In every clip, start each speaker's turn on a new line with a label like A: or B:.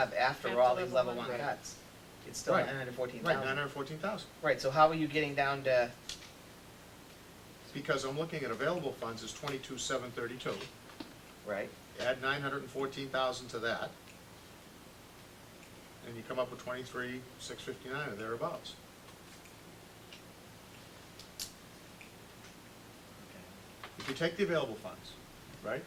A: have after
B: After
A: all these
B: level
A: level
B: one.
A: one
C: Right.
A: cuts. It's still
C: Right.
A: 914,000.
C: Right, 914,000.
A: Right, so how are you getting down to,
C: Because I'm looking at available funds as 22,732.
A: right?
C: Add 914,000 to that, and you come up with 23,659 or thereabouts. If you take the available funds, right?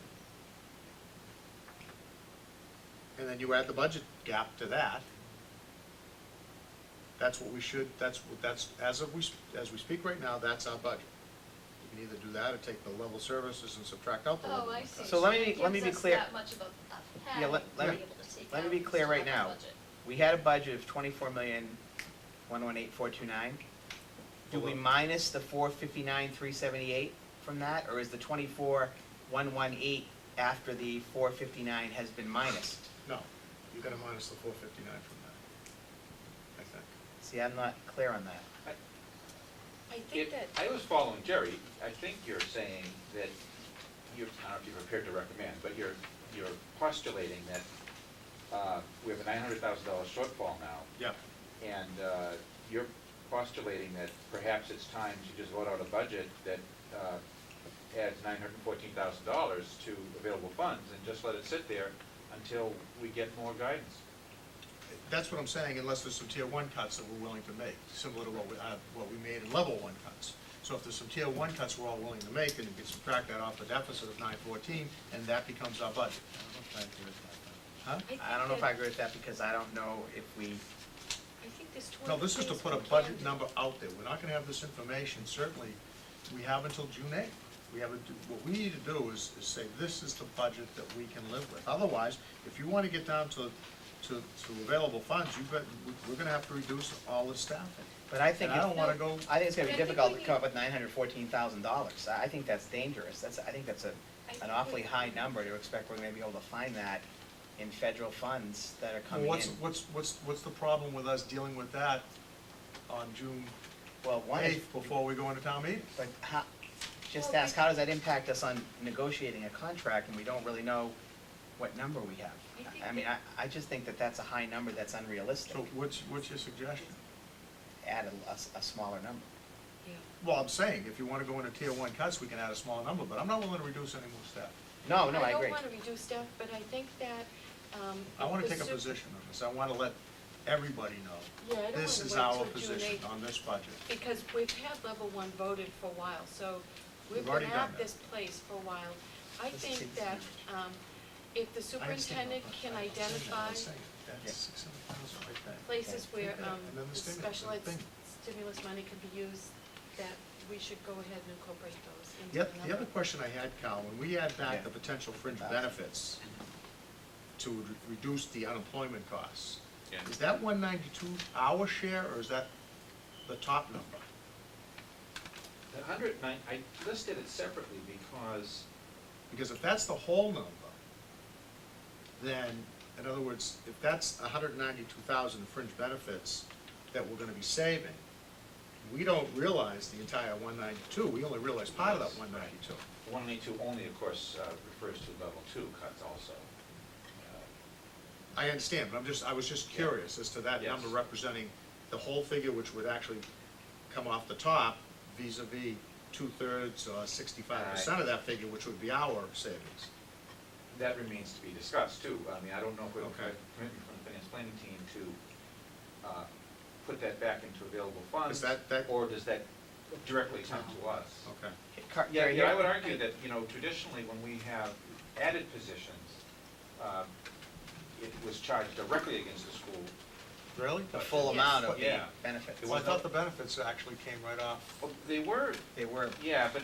C: And then you add the budget gap to that, that's what we should, that's, as we speak right now, that's our budget. You can either do that or take the level services and subtract out the level.
D: Oh, I
C: one
D: see.
C: cuts.
A: So let me
D: It
A: be
D: gives us
A: clear.
D: that much of a
A: Yeah,
D: pad
A: let
D: to
A: me-
D: be able to take
A: let me
D: out
A: be clear right
D: the
A: now.
D: budget.
A: We had a budget of 24,118,429. Do we
C: Below.
A: minus the 459,378 from that, or is the 24,118 after the 459 has been minused?
C: No, you gotta minus the 459 from that, I think.
A: See, I'm not clear on that.
B: I think that,
E: I was following Jerry. I think you're saying that you're, I don't know if you're prepared to recommend, but you're postulating that we have a $900,000 shortfall now,
C: Yeah,
E: and you're postulating that perhaps it's time to just vote out a budget that adds $914,000 to available funds and just let it sit there until we get more guidance.
C: that's what I'm saying, unless there's some tier one cuts that we're willing to make, similar to what we made in level one cuts. So if there's some tier one cuts we're all willing to make, then you can subtract that off the deficit of 914, and that becomes our budget. Huh?
A: I don't know if I agree with that, because I don't know if we,
B: I think this 20
C: No, this is to
B: things
C: put a
B: we
C: budget
B: can do.
C: number out there. We're not gonna have this information, certainly, we have until June 8th. We have, what we need to do is say, this is the budget that we can live with. Otherwise, if you wanna get down to available funds, we're gonna have to reduce all the staffing.
A: but I think.
C: And I
A: if-
C: don't wanna go,
A: I think it's gonna be
B: But I think
A: difficult
B: we
A: to come up
B: need-
A: with $914,000. I think that's dangerous. I think that's
B: I think
A: an awfully
B: we-
A: high number to expect we're gonna be able to find that in federal funds that are
C: well,
A: coming in.
C: what's the problem with us dealing with that on June
A: Well, one is,
C: 8th before we go into town meeting?
A: but how, just
B: Well,
A: ask, how does that impact us on negotiating a contract and we don't really know what number we have?
B: I think
A: I mean,
B: that-
A: I just think that that's a high number that's unrealistic.
C: So what's your suggestion?
A: Add a smaller number.
B: Yeah.
C: Well, I'm saying, if you wanna go into tier one cuts, we can add a smaller number, but I'm not willing to reduce any more staff.
A: No, I agree.
B: don't want to reduce staff, but I think that,
C: I want to
B: the
C: take a
B: sup-
C: position on this. I want to let everybody know.
B: Yeah, I don't
C: This
B: wanna
C: is
B: wait
C: our
B: till June
C: position
B: 8th.
C: on this budget.
B: Because we've had level one voted for a while, so we've
C: We've
B: been
C: already done
B: at
C: that.
B: this place for a while. I
A: This
B: think
A: seems
B: that if the
C: I understand,
B: superintendent
C: but
B: can
C: I'm saying that,
B: identify
C: I'm saying
A: Yeah.
C: That's 600,000 right there.
B: places where
C: And then the
B: the
C: stimulus,
B: special ed
C: the thing.
B: stimulus money could be used, that we should go ahead and incorporate those into
C: Yep,
B: the
C: the other
B: number.
C: question I had, Cal, when we add back
A: Yeah.
C: the potential fringe benefits to reduce the unemployment costs,
E: Yeah.
C: is that 192 our share, or is that the top number?
E: The 109, I listed it separately because
C: Because if that's the whole number, then, in other words, if that's 192,000 fringe benefits that we're gonna be saving, we don't realize the entire 192, we only realize part of that 192.
E: 192 only, of course, refers to level 2 cuts also.
C: I understand, but I was just curious as to that
E: Yes.
C: number representing the whole figure, which would actually come off the top vis-à-vis 2/3 or 65% of that figure, which would be our savings.
E: That remains to be discussed, too. I mean, I don't know if we have a
C: Okay.
E: commitment from the finance planning team to put that back into available funds.
C: Is that-
E: Or does that directly come to us?
C: Okay.
E: Yeah, I would argue that, traditionally, when we have added positions, it was charged directly against the school.
C: Really?
A: The full
B: Yes.
A: amount of the
E: Yeah.
A: benefits.
E: It
C: Well, I
E: was
C: thought the benefits actually came right off.
E: Well, they were,
A: They were,
E: yeah, but,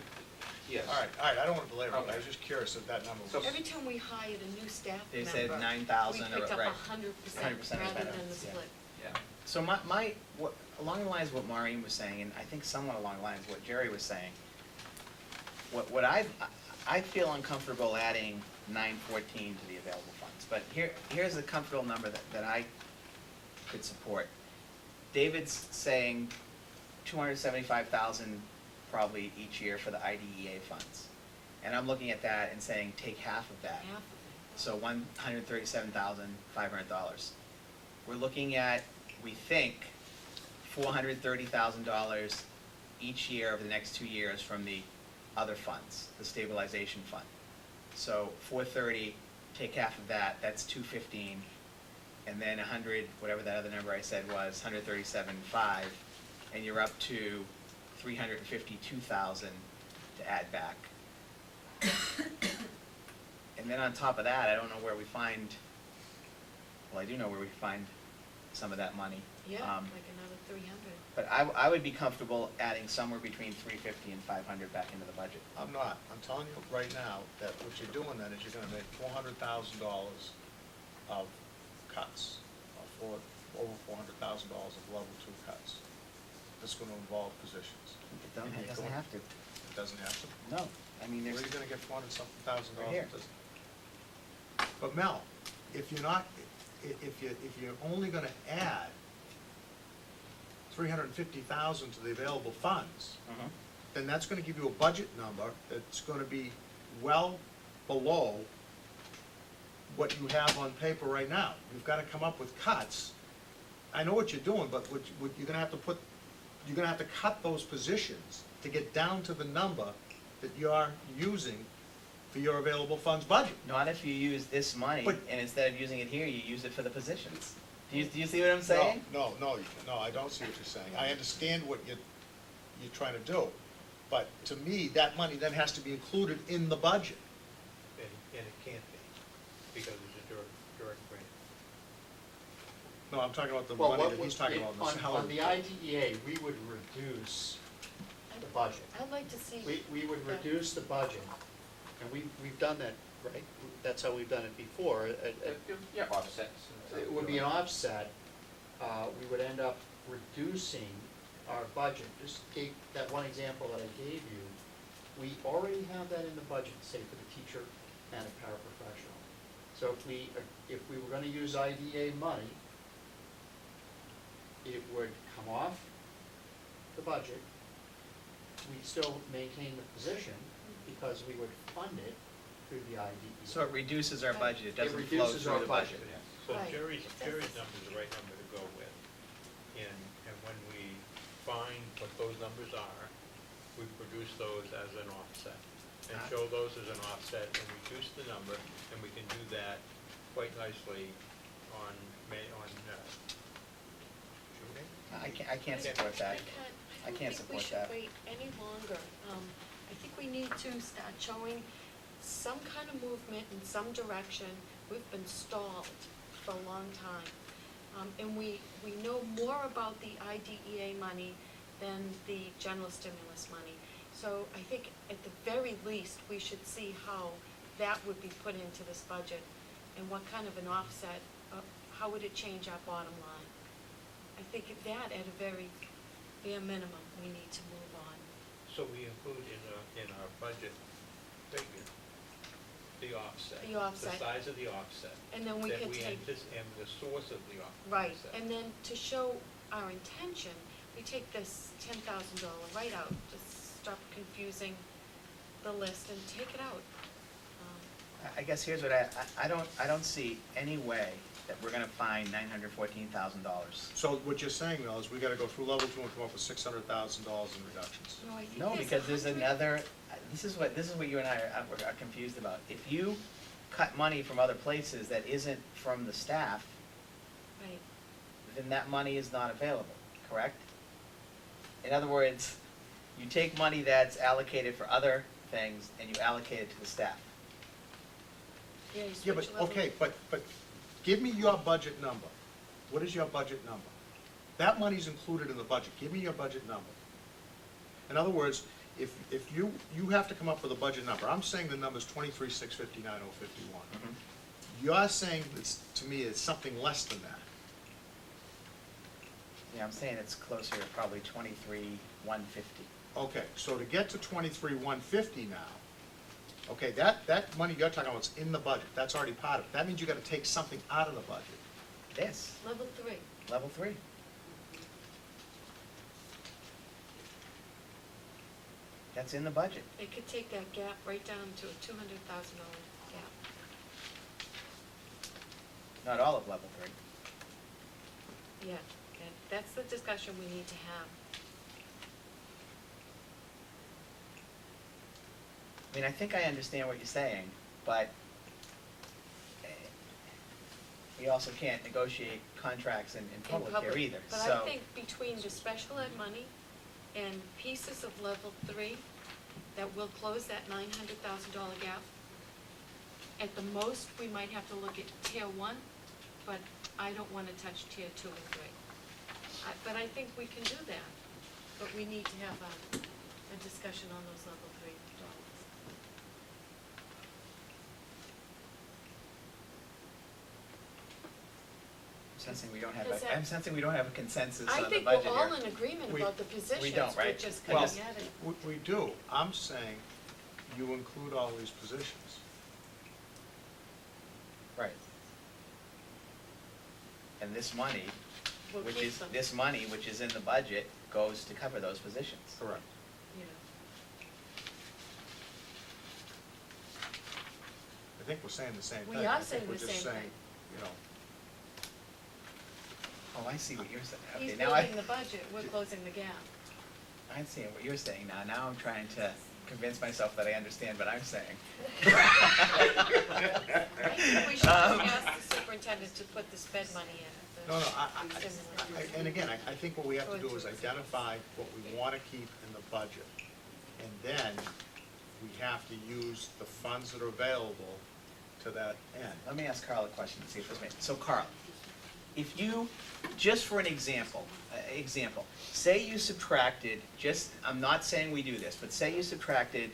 E: yes.
C: All right, I don't want to belabor it,
E: Okay.
C: I was just curious if that number was.
E: So-
B: Every time we hired a new staff
A: They
B: member,
A: said 9,000
B: we
A: or-
B: picked up
A: right.
B: 100%
A: 100% of
B: rather than the
A: benefits, yeah.
B: split.
E: Yeah.
A: so along the lines of what Maureen was saying, and I think somewhat along the lines of what Jerry was saying, I feel uncomfortable adding 914 to the available funds, but here's a comfortable number that I could support. David's saying 275,000 probably each year for the IDEA funds. And I'm looking at that and saying, take half of that.
B: Half of
A: So $137,500. We're looking at, we think, $430,000 each year over the next 2 years from the other funds, the stabilization fund. So 430, take half of that, that's 215, and then 100, whatever that other number I said was, 137.5, and you're up to 352,000 to add back. And then on top of that, I don't know where we find, well, I do know where we find some of that money.
B: Yeah,
A: Um,
B: like another 300.
A: But I would be comfortable adding somewhere between 350 and 500 back into the budget.
C: I'm not, I'm telling you right now, that what you're doing then is you're gonna make $400,000 of cuts, over $400,000 of level 2 cuts. That's gonna involve positions.
A: It doesn't have to.
C: It doesn't have to.
A: No, I mean,
C: Where
A: there's,
C: are you gonna get $400-something thousand
A: Right
C: dollars?
A: here.
C: But Mel, if you're not, if you're only gonna add $350,000 to the available funds,
A: Mhm.
C: then that's gonna give you a budget number that's gonna be well below what you have on paper right now. You've gotta come up with cuts. I know what you're doing, but what you're gonna have to put, you're gonna have to cut those positions to get down to the number that you're using for your available funds budget.
A: Not if you use this money,
C: But-
A: and instead of using it here, you use it for the positions. Do you see what I'm saying?
C: No, I don't see what you're saying. I understand what you're trying to do, but to me, that money then has to be included in the budget.
D: And it can't be, because it's a direct grant.
C: No, I'm talking about the
F: Well,
C: money
F: what
C: that
F: would,
C: he's talking about in the
F: on
C: salary.
F: the IDEA, we would reduce the budget.
B: I'd like to see.
F: We would reduce the budget, and we've done that, right? That's how we've done it before.
E: Yeah, offsets. and
F: It would be an offset. We would end up reducing our budget. Just take that one example that I gave you. We already have that in the budget, say for the teacher and a paraprofessional. So if we were gonna use IDA money, it would come off the budget. We'd still maintain the position because we would fund it through the IDE.
A: So it reduces our budget, it
F: It
A: doesn't flow
F: reduces
A: through
F: our
A: the budget.
F: budget.
D: So
B: Right.
D: Jerry's number's the right number to go with. And when we find what those numbers are, we produce those as an offset. And show those as an offset and reduce the number, and we can do that quite nicely on June 8th.
A: I can't support that. I can't support that.
B: I don't think we should wait any longer. I think we need to start showing some kind of movement in some direction. We've been stalled for a long time. And we know more about the IDEA money than the general stimulus money. So I think at the very least, we should see how that would be put into this budget and what kind of an offset, how would it change our bottom line? I think that at a very bare minimum, we need to move on.
D: So we include in our budget figure, the offset.
B: The offset.
D: The size of the offset.
B: And then we can take,
D: And the source of the offset.
B: right, and then to show our intention, we take this $10,000 write-out, just stop confusing the list and take it out.
A: I guess here's what I don't see any way that we're gonna find $914,000.
C: So what you're saying, Mel, is we gotta go through level 2 and come up with $600,000 in reductions.
B: No, I think
A: No,
B: there's
A: because there's
B: 100
A: another, this is what you and I are confused about. If you cut money from other places that isn't from the staff,
B: Right,
A: then that money is not available, correct? In other words, you take money that's allocated for other things and you allocate it to the staff.
B: yeah, you
C: Yeah,
B: switch
C: but,
B: level.
C: okay, but give me your budget number. What is your budget number? That money's included in the budget. Give me your budget number. In other words, if you have to come up with a budget number, I'm saying the number's 23,659,051. You're saying, it's, to me, it's something less than that.
A: Yeah, I'm saying it's closer to probably 23,150.
C: Okay, so to get to 23,150 now, okay, that money you're talking about is in the budget, that's already part of it. That means you gotta take something out of the budget.
A: This,
B: Level 3.
A: level 3. That's in the budget.
B: They could take that gap right down to a $200,000 gap.
A: not all of level 3.
B: Yeah, and that's the discussion we need to have.
A: I mean, I think I understand what you're saying, but we also can't negotiate contracts in
B: in
A: public here either,
B: But
A: so.
B: I think between the special ed money and pieces of level 3, that will close that $900,000 gap. At the most, we might have to look at tier 1, but I don't want to touch tier 2 and 3. But I think we can do that, but we need to have a discussion on those level 3 dollars.
A: I'm sensing we don't have a consensus
B: I
A: on the
B: think
A: budget
B: we're
A: here.
B: all in agreement
C: We-
B: about the positions,
A: don't,
B: we're
A: right?
B: just
A: Well-
B: coming at it.
C: We do, I'm saying you include all these positions.
A: Right. And this money,
B: We'll
A: which
B: keep
A: is,
B: them.
A: this money, which is in the budget, goes to cover those positions.
C: Correct.
B: Yeah.
C: I think we're saying the same
B: We
C: thing.
B: are
C: I think
B: saying
C: we're
B: the
C: just
B: same
C: saying,
B: thing.
C: You know,
A: Oh, I see what you're saying.
B: He's
A: Okay, now I,
B: building the budget, we're closing the gap.
A: I'm seeing what you're saying now. Now I'm trying to convince myself that I understand what I'm saying.
B: I think we should
A: Um,
B: ask the superintendent to put the sped money in.
C: no,
B: Stimulus.
C: and again, I think what we have to do is identify what we want to keep in the budget. And then we have to use the funds that are available to that end.
A: Let me ask Carl a question and see if this makes, so Carl, if you, just for an example, say you subtracted, I'm not saying we do this, but say you subtracted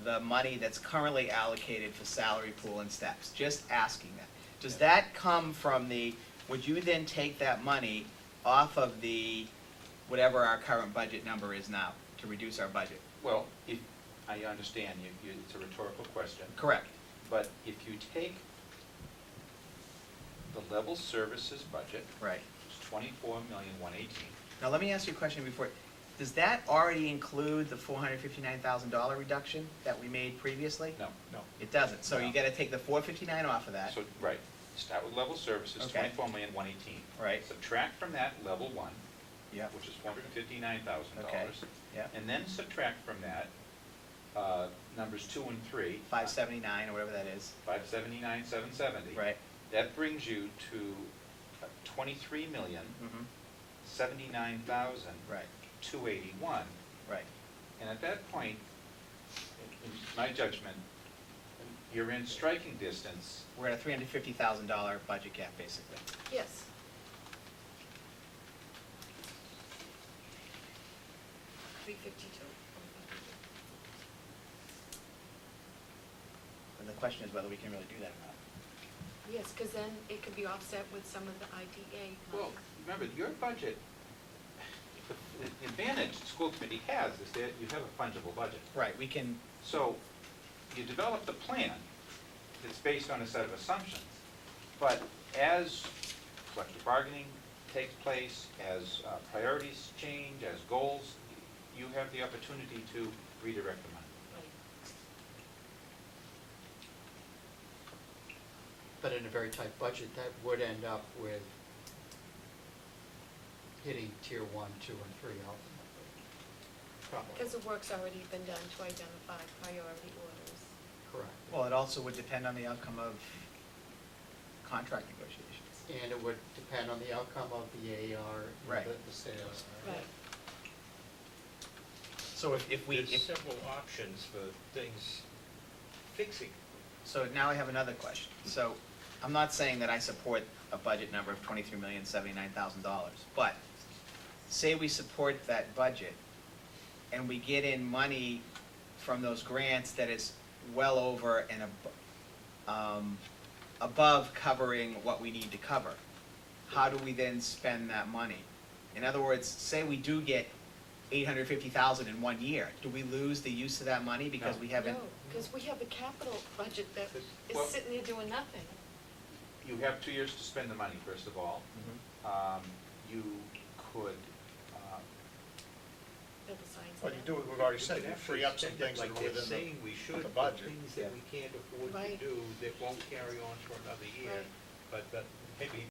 A: the money that's currently allocated for salary pool and steps, just asking that. Does that come from would you then take that money off of whatever our current budget number is now, to reduce our budget?
E: Well, if, I understand it's a rhetorical question,
A: Correct.
E: but if you take the level services budget,
A: Right.
E: it's $24,118,000.
A: Now, let me ask you a question before. Does that already include the $459,000 reduction that we made previously?
E: No.
C: No.
A: It doesn't, so you
E: No.
A: gotta take the $459 off of that.
E: So, right, start with level services,
A: Okay.
E: $24,118,000.
A: Right.
E: Subtract from that level 1,
A: Yeah.
E: which is $459,000.
A: Okay. Yeah.
E: And then subtract from that, numbers 2 and 3.
A: 579 or whatever that is.
E: 579,770.
A: Right.
E: That brings you to
A: Mm-hmm.
E: $23,079,281.
A: Right. Right.
E: And at that point, in my judgment, you're in striking distance.
A: We're at a $350,000 budget gap, basically.
B: Yes. $352.
A: And the question is whether we can really do that or not.
B: Yes, because then it could be offset with some of the IDA
E: Well,
B: money.
E: remember, your budget, the advantage the school committee has is that you have a fungible budget.
A: Right, we can,
E: So you develop the plan that's based on a set of assumptions, but as collective bargaining takes place, as priorities change, as goals, you have the opportunity to redirect the money.
B: Right.
F: But in a very tight budget, that would end up with hitting tier 1, 2, and 3 ultimately. Probably.
B: Because the work's already been done to identify priority orders.
F: Correct.
A: well, it also would depend on the outcome of contract negotiations.
F: And it would depend on the outcome of the AR,
A: Right.
F: the sales.
B: Right.
A: So if we,
D: There's several options for things fixing.
A: so now I have another question. So I'm not saying that I support a budget number of $23,079,000, but say we support that budget and we get in money from those grants that is well over and above covering what we need to cover. How do we then spend that money? In other words, say we do get $850,000 in 1 year, do we lose the use of that money because
E: No.
A: we haven't?
B: No, because we have a capital budget that
E: Well-
B: is sitting there doing nothing.
E: You have 2 years to spend the money, first of all.
A: Mhm.
E: You could,
B: That the science.
C: Well, you do, we've already
D: You
C: said,
D: could
C: you
D: actually
C: free up some
D: spend it
C: things that
D: like
C: are
D: they're
C: within
D: saying we should,
C: the
D: for
C: budget.
D: things that we can't afford to
B: Right.
D: do that won't carry on for another year.
B: Right.
D: but maybe